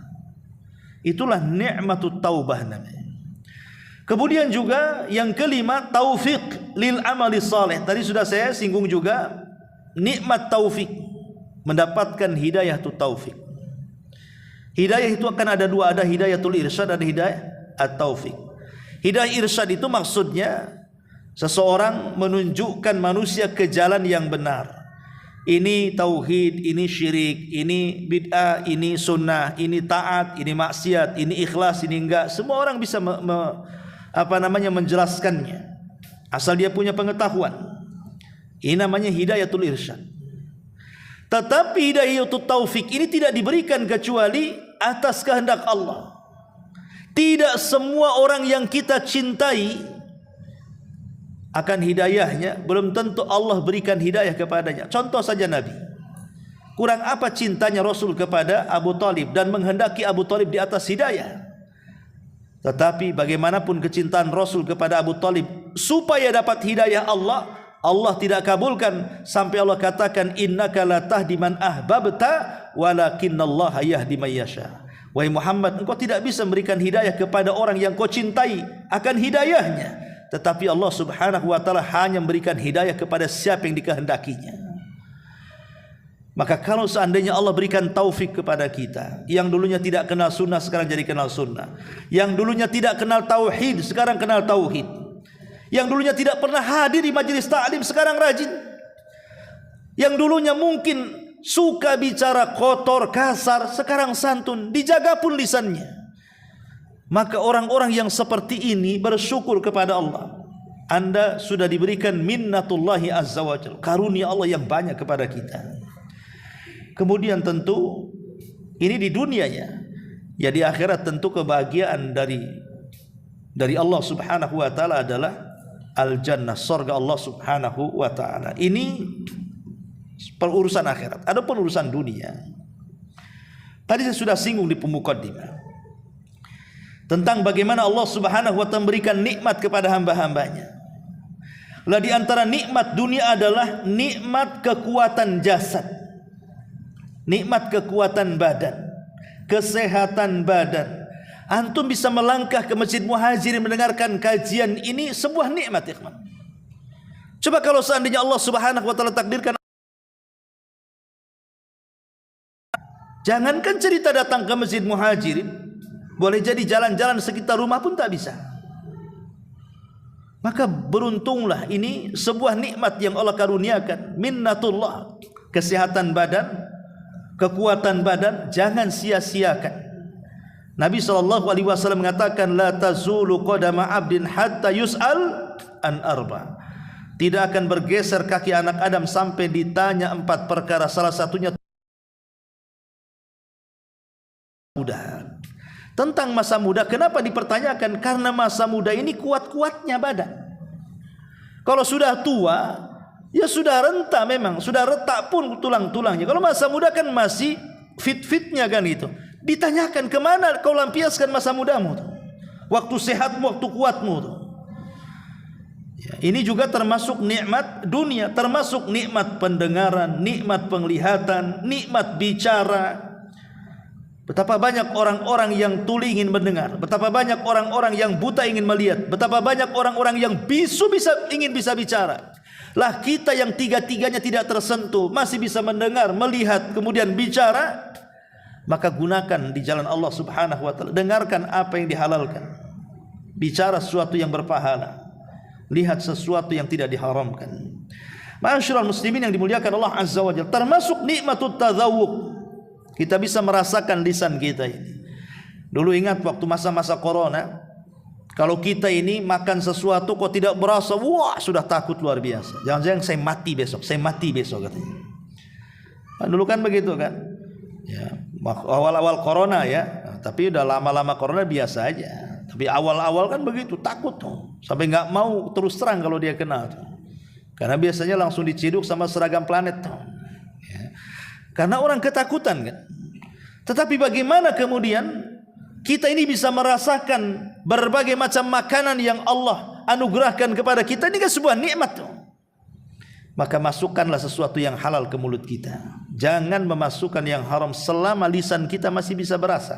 Itulah nikmatut taubah namanya. Kemudian juga yang kelima, taufik lil amali saleh. Tadi sudah saya singgung juga nikmat taufik, mendapatkan hidayah tu taufik. Hidayah itu akan ada dua, ada hidayatul irsyad, ada hidayah at-taufik. Hidayah irsyad itu maksudnya seseorang menunjukkan manusia ke jalan yang benar. Ini tauhid, ini syirik, ini bid'ah, ini sunnah, ini taat, ini maksiat, ini ikhlas, ini enggak. Semua orang bisa menjelaskannya, asal dia punya pengetahuan. Ini namanya hidayatul irsyad. Tetapi hidayatul taufik ini tidak diberikan kecuali atas kehendak Allah. Tidak semua orang yang kita cintai akan hidayahnya belum tentu Allah berikan hidayah kepadanya. Contoh saja Nabi. Kurang apa cintanya Rasul kepada Abu Talib dan menghendaki Abu Talib di atas hidayah. Tetapi bagaimanapun kecintaan Rasul kepada Abu Talib supaya dapat hidayah Allah, Allah tidak kabulkan sampai Allah katakan innaka la tahdi man ahbabta walakinallaha yahdi man yasha. Wahai Muhammad, engkau tidak bisa memberikan hidayah kepada orang yang kau cintai akan hidayahnya, tetapi Allah Subhanahu wa taala hanya memberikan hidayah kepada siapa yang dikehendakinya. Maka kalau seandainya Allah berikan taufik kepada kita, yang dulunya tidak kenal sunnah sekarang jadi kenal sunnah, yang dulunya tidak kenal tauhid sekarang kenal tauhid, yang dulunya tidak pernah hadir di majelis ta'lim sekarang rajin, yang dulunya mungkin suka bicara kotor kasar sekarang santun, dijaga pun lisannya. Maka orang-orang yang seperti ini bersyukur kepada Allah. Anda sudah diberikan minnatullahi azza wa jalla, karunia Allah yang banyak kepada kita. Kemudian tentu ini di dunianya, ya di akhirat tentu kebahagiaan dari Allah Subhanahu wa taala adalah al-jannah, surga Allah Subhanahu wa taala. Ini perurusan akhirat. Adapun urusan dunia, tadi saya sudah singgung di pemukaddimah tentang bagaimana Allah Subhanahu wa taala memberikan nikmat kepada hamba-hambanya. Lah di antara nikmat dunia adalah nikmat kekuatan jasad, nikmat kekuatan badan, kesehatan badan. Antum bisa melangkah ke Masjid Muhajirin mendengarkan kajian ini sebuah nikmat, ikhwan. Coba kalau seandainya Allah Subhanahu wa taala takdirkan, jangankan cerita datang ke Masjid Muhajirin, boleh jadi jalan-jalan sekitar rumah pun tak bisa. Maka beruntunglah, ini sebuah nikmat yang Allah karuniakan, minnatullah, kesehatan badan, kekuatan badan, jangan sia-siakan. Nabi SAW mengatakan la tazulu qadama abdin hatta yus'al an arba. Tidak akan bergeser kaki anak Adam sampai ditanya 4 perkara, salah satunya muda. Tentang masa muda, kenapa dipertanyakan? Karena masa muda ini kuat-kuatnya badan. Kalau sudah tua, ya sudah renta, memang sudah retak pun tulang-tulangnya. Kalau masa muda kan masih fit-fitnya kan itu. Ditanyakan, kemana kau lampiaskan masa mudamu tuh? Waktu sehatmu, waktu kuatmu tuh. Ya, ini juga termasuk nikmat dunia, termasuk nikmat pendengaran, nikmat penglihatan, nikmat bicara. Betapa banyak orang-orang yang tuli ingin mendengar, betapa banyak orang-orang yang buta ingin melihat, betapa banyak orang-orang yang bisu ingin bisa bicara. Lah kita yang tiga-tiganya tidak tersentuh, masih bisa mendengar, melihat, kemudian bicara. Maka gunakan di jalan Allah Subhanahu wa taala. Dengarkan apa yang dihalalkan, bicara sesuatu yang berpahala, lihat sesuatu yang tidak diharamkan. Ma'asyiral muslimin yang dimuliakan Allah Azza wa Jalla, termasuk nikmatut tadzawuq. Kita bisa merasakan lisan kita ini. Dulu ingat waktu masa-masa corona, kalau kita ini makan sesuatu kok tidak berasa, wah sudah takut luar biasa. Jangan-jangan saya mati besok katanya. Nah, dulu kan begitu kan. Ya, awal-awal corona ya, tapi udah lama-lama corona biasa aja. Tapi awal-awal kan begitu, takut tuh. Sampai nggak mau terus terang kalau dia kena tuh. Karena biasanya langsung diciduk sama seragam planet tuh. Ya. Karena orang ketakutan kan. Tetapi bagaimana kemudian kita ini bisa merasakan berbagai macam makanan yang Allah anugerahkan kepada kita, ini kan sebuah nikmat tuh. Maka masukkanlah sesuatu yang halal ke mulut kita. Jangan memasukkan yang haram selama lisan kita masih bisa berasa.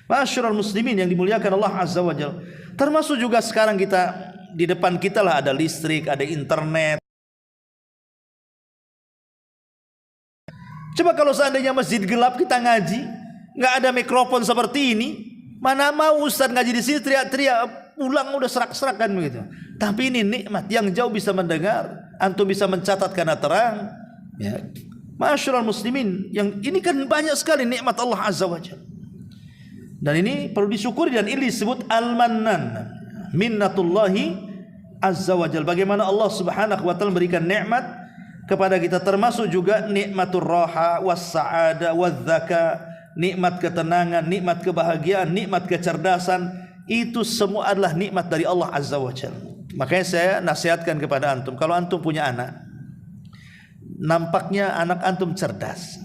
Ma'asyiral muslimin yang dimuliakan Allah Azza wa Jalla. Termasuk juga sekarang kita, di depan kita lah ada listrik, ada internet. Coba kalau seandainya masjid gelap kita ngaji, nggak ada mikrofon seperti ini, mana mau Ustaz ngaji di sini teriak-teriak, pulang udah serak-serak kan begitu. Tapi ini nikmat yang jauh bisa mendengar, antum bisa mencatat karena terang. Ya. Ma'asyiral muslimin, yang ini kan banyak sekali nikmat Allah Azza wa Jalla. Dan ini perlu disyukuri, dan ini disebut al-mannan, minnatullahi Azza wa Jalla. Bagaimana Allah Subhanahu wa taala memberikan nikmat kepada kita, termasuk juga nikmatur raha was saada waz zaka, nikmat ketenangan, nikmat kebahagiaan, nikmat kecerdasan, itu semua adalah nikmat dari Allah Azza wa Jalla. Makanya saya nasihatkan kepada antum, kalau antum punya anak, nampaknya anak antum cerdas,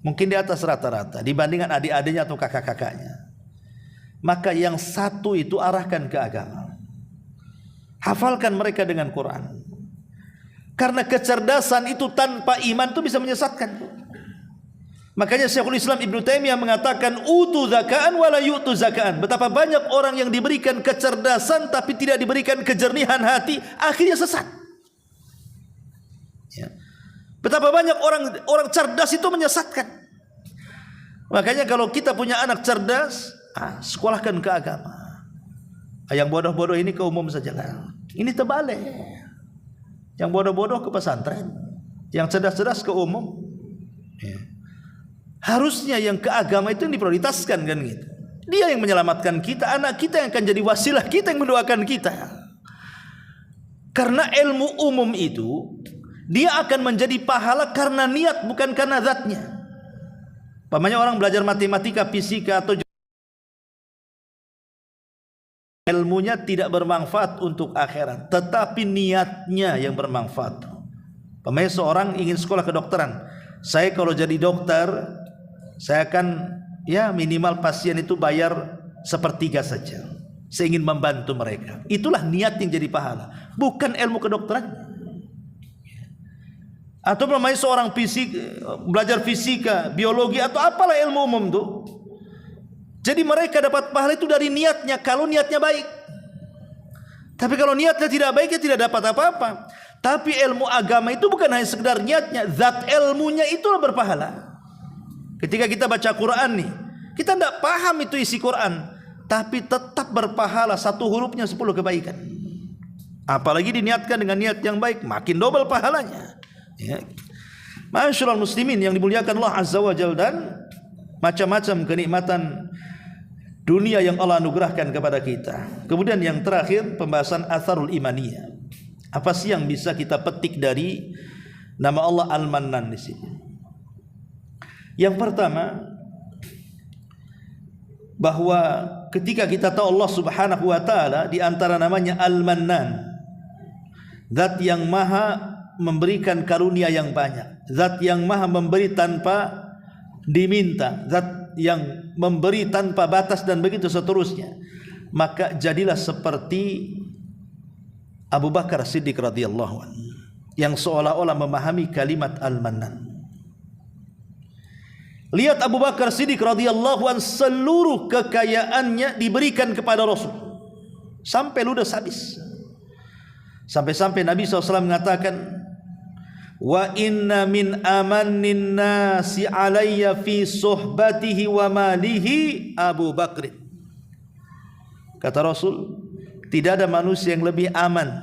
mungkin di atas rata-rata dibandingkan adik-adiknya atau kakak-kakaknya. Maka yang satu itu arahkan ke agama. Hafalkan mereka dengan Quran. Karena kecerdasan itu tanpa iman itu bisa menyesatkan. Makanya Syekhul Islam Ibnu Taimiyah mengatakan utu zakaan wala yu'tu zakaan. Betapa banyak orang yang diberikan kecerdasan tapi tidak diberikan kejernihan hati, akhirnya sesat. Ya. Betapa banyak orang cerdas itu menyesatkan. Makanya kalau kita punya anak cerdas, sekolahkan ke agama. Yang bodoh-bodoh ini ke umum saja lah. Ini terbalik. Yang bodoh-bodoh ke pesantren, yang cerdas-cerdas ke umum. Ya. Harusnya yang ke agama itu yang diprioritaskan kan gitu. Dia yang menyelamatkan kita, anak kita yang akan jadi wasilah kita, yang mendoakan kita. Karena ilmu umum itu dia akan menjadi pahala karena niat, bukan karena zatnya. Pamannya orang belajar matematika, fisika atau ilmunya tidak bermanfaat untuk akhirat, tetapi niatnya yang bermanfaat. Pamannya seorang ingin sekolah kedokteran. Saya kalau jadi dokter, saya akan minimal pasien itu bayar 1/3 saja. Saya ingin membantu mereka. Itulah niat yang jadi pahala, bukan ilmu kedokteran. Atau namanya seorang belajar fisika, biologi atau apalah ilmu umum itu. Jadi mereka dapat pahala itu dari niatnya, kalau niatnya baik. Tapi kalau niatnya tidak baik, ya tidak dapat apa-apa. Tapi ilmu agama itu bukan hanya sekedar niatnya, zat ilmunya itulah berpahala. Ketika kita baca Quran nih, kita tidak paham itu isi Quran, tapi tetap berpahala, satu hurufnya 10 kebaikan. Apalagi diniatkan dengan niat yang baik, makin double pahalanya. Ya. Masyaallah muslimin yang dimuliakan Allah Azza wa Jalla, dan macam-macam kenikmatan dunia yang Allah anugerahkan kepada kita. Kemudian yang terakhir, pembahasan atharul imaniyah. Apa sih yang bisa kita petik dari nama Allah Al-Mannan di sini? Yang pertama, bahwa ketika kita tahu Allah Subhanahu wa taala, di antara namanya Al-Mannan, zat yang maha memberikan karunia yang banyak, zat yang maha memberi tanpa diminta, zat yang memberi tanpa batas, dan begitu seterusnya. Maka jadilah seperti Abu Bakar Siddiq radhiyallahu anhu, yang seolah-olah memahami kalimat Al-Mannan. Lihat Abu Bakar Siddiq radhiyallahu anhu, seluruh kekayaannya diberikan kepada Rasul sampai ludes habis. Sampai-sampai Nabi SAW mengatakan, wa inna min amannin nasi alayya fi suhbatihi wa malihi Abu Bakr. Kata Rasul, tidak ada manusia yang lebih aman,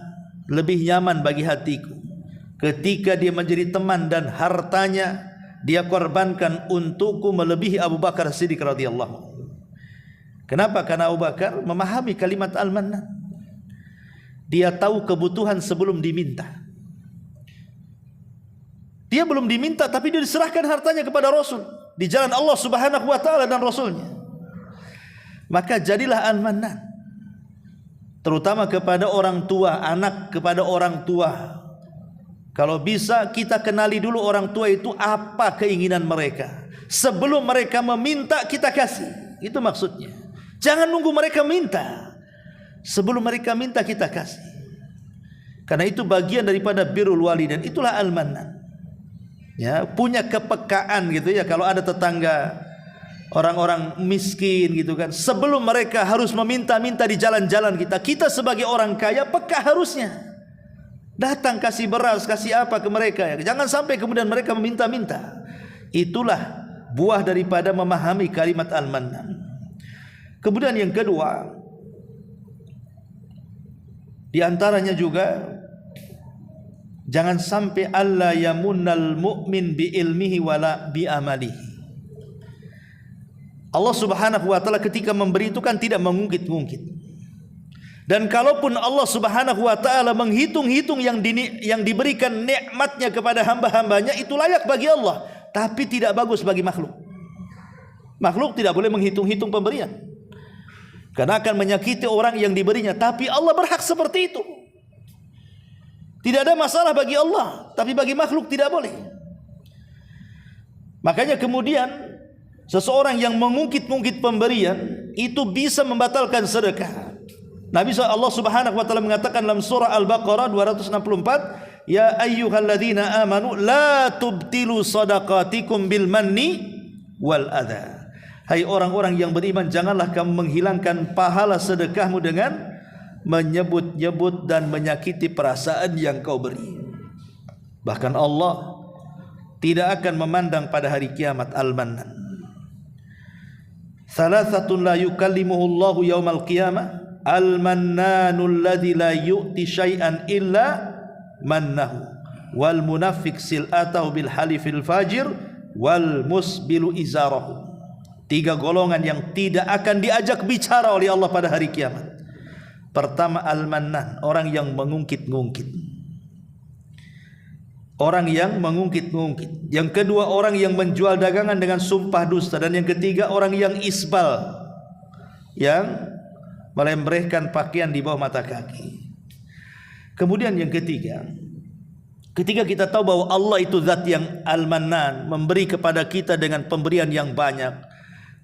lebih nyaman bagi hatiku ketika dia menjadi teman dan hartanya dia korbankan untukku melebihi Abu Bakar Siddiq radhiyallahu. Kenapa? Karena Abu Bakar memahami kalimat Al-Mannan. Dia tahu kebutuhan sebelum diminta. Dia belum diminta, tapi dia diserahkan hartanya kepada Rasul di jalan Allah Subhanahu wa taala dan Rasulnya. Maka jadilah Al-Mannan, terutama kepada orang tua, anak kepada orang tua. Kalau bisa kita kenali dulu orang tua itu apa keinginan mereka. Sebelum mereka meminta, kita kasih. Itu maksudnya. Jangan nunggu mereka minta. Sebelum mereka minta, kita kasih. Karena itu bagian daripada birrul walidain. Itulah Al-Mannan. Ya, punya kepekaan gitu ya. Kalau ada tetangga orang-orang miskin gitu kan, sebelum mereka harus meminta-minta di jalan-jalan kita sebagai orang kaya peka harusnya. Datang kasih beras, kasih apa ke mereka ya. Jangan sampai kemudian mereka meminta-minta. Itulah buah daripada memahami kalimat Al-Mannan. Kemudian yang kedua, di antaranya juga, jangan sampai alla yamunnal mu'min bi ilmihi wala bi amalihi. Allah Subhanahu wa taala ketika memberi itu kan tidak mengungkit-ungkit. Dan kalaupun Allah Subhanahu wa taala menghitung-hitung yang diberikan nikmatnya kepada hamba-hambanya, itu layak bagi Allah, tapi tidak bagus bagi makhluk. Makhluk tidak boleh menghitung-hitung pemberian, karena akan menyakiti orang yang diberinya. Tapi Allah berhak seperti itu. Tidak ada masalah bagi Allah, tapi bagi makhluk tidak boleh. Makanya kemudian seseorang yang mengungkit-ungkit pemberian itu bisa membatalkan sedekah. Nabi Allah Subhanahu wa taala mengatakan dalam surah Al-Baqarah 264, ya ayyuhalladzina amanu la tubtilu shadaqatikum bil manni wal adha. Hai orang-orang yang beriman, janganlah kamu menghilangkan pahala sedekahmu dengan menyebut-nyebut dan menyakiti perasaan yang kau beri. Bahkan Allah tidak akan memandang pada hari kiamat al-mannan. Salasatun la yukallimuhullahu yaumal qiyamah, al-mannanul ladzi la yu'ti syai'an illa mannahu, wal munafiq sil'atahu bil halifil fajir, wal musbilu izarahu. 3 golongan yang tidak akan diajak bicara oleh Allah pada hari kiamat. Pertama, al-mannan, orang yang mengungkit-ungkit. Orang yang mengungkit-ungkit. Yang kedua, orang yang menjual dagangan dengan sumpah dusta. Dan yang ketiga, orang yang isbal, yang melembrehkan pakaian di bawah mata kaki. Kemudian yang ketiga, ketika kita tahu bahwa Allah itu zat yang al-mannan, memberi kepada kita dengan pemberian yang banyak,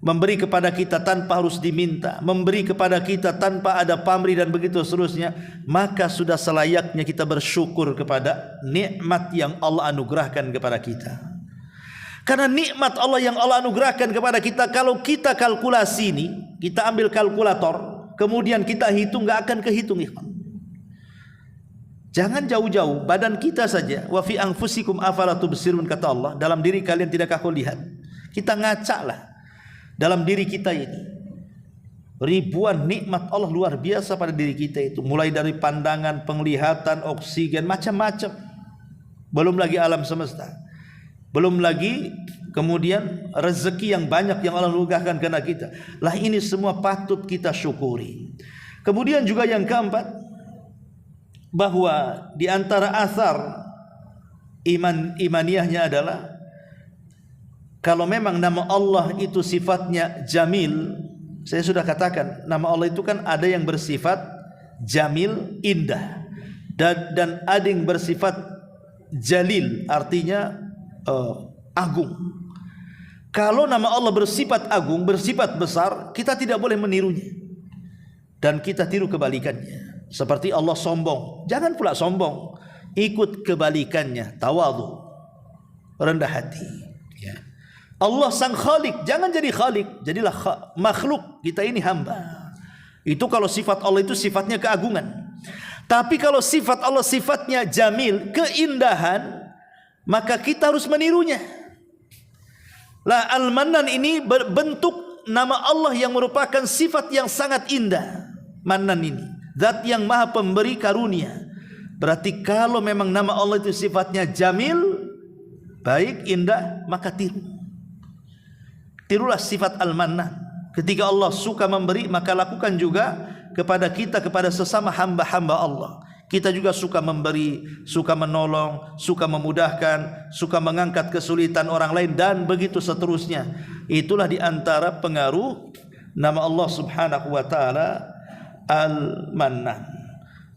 memberi kepada kita tanpa harus diminta, memberi kepada kita tanpa ada pamrih dan begitu seterusnya, maka sudah selayaknya kita bersyukur kepada nikmat yang Allah anugerahkan kepada kita. Karena nikmat Allah yang Allah anugerahkan kepada kita, kalau kita kalkulasi ini, kita ambil kalkulator, kemudian kita hitung, gak akan kehitung. Jangan jauh-jauh, badan kita saja. Wa fi anfusikum afala tubsirun, kata Allah, dalam diri kalian tidakkah kau lihat? Kita ngacak lah. Dalam diri kita ini ribuan nikmat Allah luar biasa pada diri kita itu, mulai dari pandangan, penglihatan, oksigen, macam-macam. Belum lagi alam semesta, belum lagi kemudian rezeki yang banyak yang Allah anugerahkan kepada kita. Lah ini semua patut kita syukuri. Kemudian juga yang keempat, bahwa di antara asar imaniyahnya adalah, kalau memang nama Allah itu sifatnya jamil, saya sudah katakan nama Allah itu kan ada yang bersifat jamil, indah, dan ada yang bersifat jalil, artinya agung. Kalau nama Allah bersifat agung, bersifat besar, kita tidak boleh menirunya, dan kita tiru kebalikannya. Seperti Allah sombong, jangan pula sombong, ikut kebalikannya, tawadhu, rendah hati. Allah sang khalik, jangan jadi khalik, jadilah makhluk. Kita ini hamba. Itu kalau sifat Allah itu sifatnya keagungan. Tapi kalau sifat Allah sifatnya jamil, keindahan, maka kita harus menirunya. Lah al-mannan ini berbentuk nama Allah yang merupakan sifat yang sangat indah. Mannan ini, zat yang maha pemberi karunia. Berarti kalau memang nama Allah itu sifatnya jamil, baik, indah, maka tiru. Tirulah sifat al-mannan. Ketika Allah suka memberi, maka lakukan juga kepada kita, kepada sesama hamba-hamba Allah. Kita juga suka memberi, suka menolong, suka memudahkan, suka mengangkat kesulitan orang lain, dan begitu seterusnya. Itulah di antara pengaruh nama Allah Subhanahu wa taala al-mannan.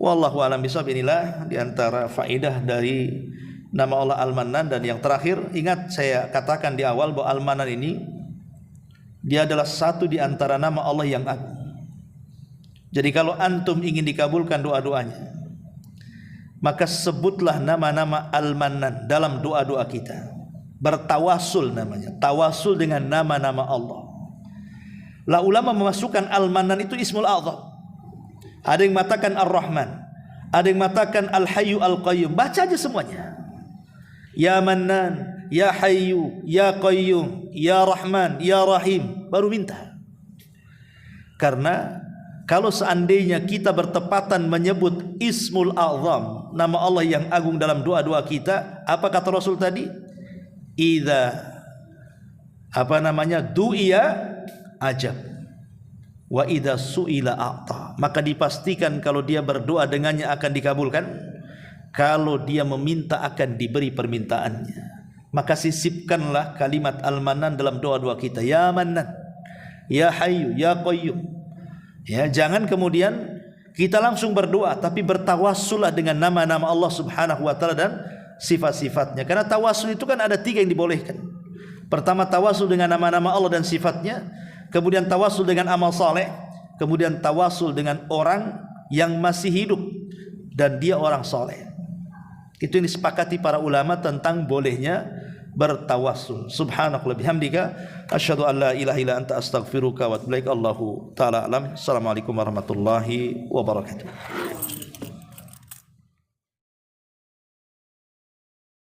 Wallahu a'lam bishawab. Inilah di antara faedah dari nama Allah al-mannan. Dan yang terakhir, ingat saya katakan di awal bahwa al-mannan ini dia adalah satu di antara nama Allah yang agung. Jadi kalau antum ingin dikabulkan doa-doanya, maka sebutlah nama-nama al-mannan dalam doa-doa kita. Bertawasul namanya, tawasul dengan nama-nama Allah. Lah ulama memasukkan al-mannan itu ismul a'zam. Ada yang mengatakan ar-Rahman, ada yang mengatakan al-Hayyu al-Qayyum. Baca aja semuanya. Ya Mannan, Ya Hayyu, Ya Qayyum, Ya Rahman, Ya Rahim, baru minta. Karena kalau seandainya kita bertepatan menyebut Ismul A'zam, nama Allah yang agung dalam doa-doa kita, apa kata Rasul tadi? Idza du'iya ajab, wa idza su'ila a'ta. Maka dipastikan kalau dia berdoa dengannya akan dikabulkan, kalau dia meminta akan diberi permintaannya. Maka sisipkanlah kalimat al-mannan dalam doa-doa kita. Ya Mannan, Ya Hayyu, Ya Qayyum. Ya, jangan kemudian kita langsung berdoa, tapi bertawassullah dengan nama-nama Allah Subhanahu wa taala dan sifat-sifatnya. Karena tawassul itu kan ada 3 yang dibolehkan. Pertama, tawassul dengan nama-nama Allah dan sifatnya, kemudian tawassul dengan amal saleh, kemudian tawassul dengan orang yang masih hidup dan dia orang saleh. Itu yang disepakati para ulama tentang bolehnya bertawassul. Subhanakallahumma bihamdika asyhadu an la ilaha illa anta astaghfiruka wa atubu ilaik. Allahu taala alam. Assalamualaikum warahmatullahi wabarakatuh.